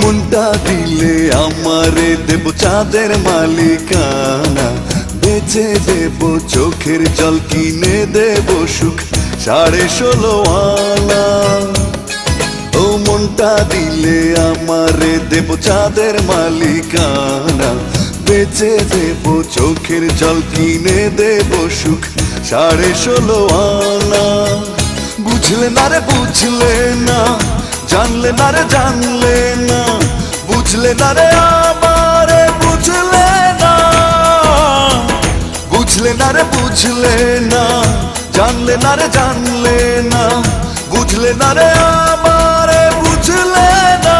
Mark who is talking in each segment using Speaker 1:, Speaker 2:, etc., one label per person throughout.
Speaker 1: মনটা দিলে আমারে দেব চাঁদের মালিকানা, বেচে দেব চোখের জল, কিনে দেব সুখ 16.5 আনা। ও মনটা দিলে আমারে দেব চাঁদের মালিকানা, বেচে দেব চোখের জল, কিনে দেব সুখ 16.5 আনা। বুঝলে না রে বুঝলে না, জানলে না রে জানলে না, বুঝলে না রে আমারে বুঝলে না, বুঝলে না রে বুঝলে না, জানলে না রে জানলে না, বুঝলে না রে আমারে বুঝলে না।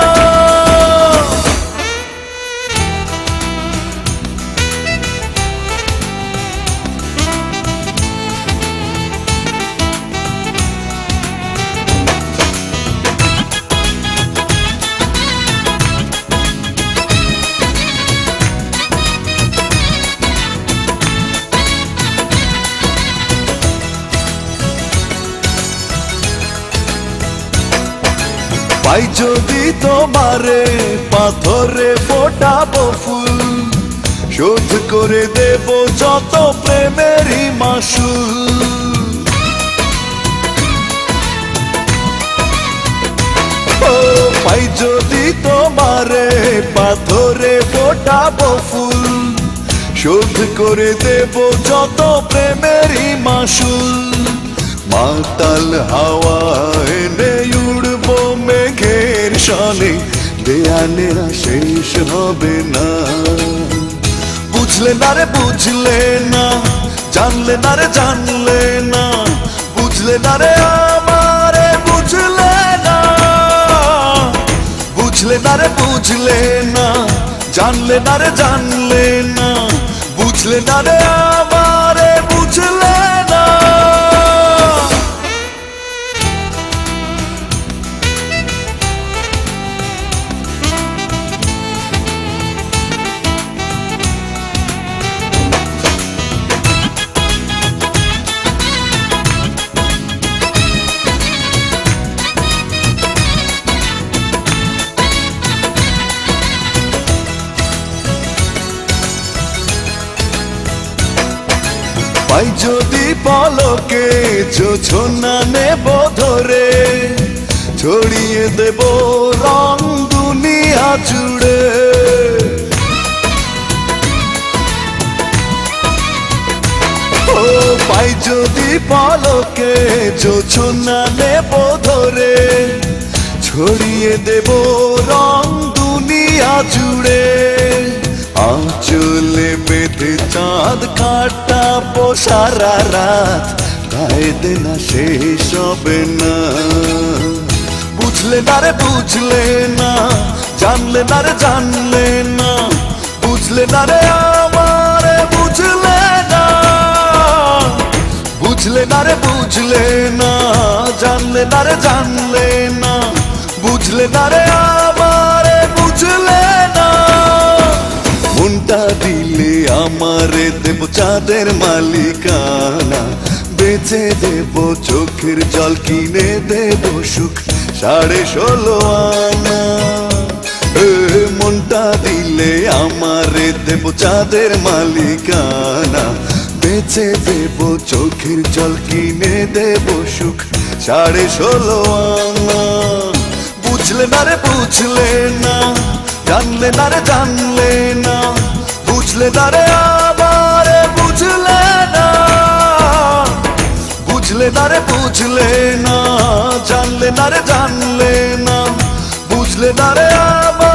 Speaker 1: পাই যদি তোমারে পাথরে ফোটাবো ফুল, শোধ করে দেব যত প্রেমেরই মাসুল। ও পাই যদি তোমারে পাথরে ফোটাবো ফুল, শোধ করে দেব যত প্রেমেরই মাসুল। মাতাল হাওয়া এনে উড়বো মেঘের সনে, দেয়ালেরা শেষ হবে না। বুঝলে না রে বুঝলে না, জানলে না রে জানলে না, বুঝলে না রে আমারে বুঝলে না, বুঝলে না রে বুঝলে না, জানলে না রে জানলে না, বুঝলে না রে আমারে বুঝলে না। পাই যদি পলকে জোছনা নেব ধরে, ছড়িয়ে দেব রং দুনিয়া জুড়ে। ও পাই যদি পলকে জোছনা নেব ধরে, ছড়িয়ে দেব রং দুনিয়া জুড়ে। আঁচলে বেঁধে চাঁদ কাটাবো সারা রাত, গায়ে দেনা শেষ হবে না। বুঝলে না রে বুঝলে না, জানলে না রে জানলে না, বুঝলে না রে আমারে বুঝলে না, বুঝলে না রে বুঝলে না, জানলে না রে জানলে না, বুঝলে না রে আমারে বুঝলে না। মনটা দিলে আমারে দেব চাঁদের মালিকানা, বেচে দেব চোখের জল, কিনে দেব সুখ 16.5 আনা। মনটা দিলে আমারে দেব চাঁদের মালিকানা, বেচে দেব চোখের জল, কিনে দেব সুখ 16.5 আনা। বুঝলে না রে বুঝলে না, জানলে না রে জানলে না, বুঝলে না রে আমারে বুঝলে না, বুঝলে না রে বুঝলে না, জানলে না রে জানলে না, বুঝলে না রে আমার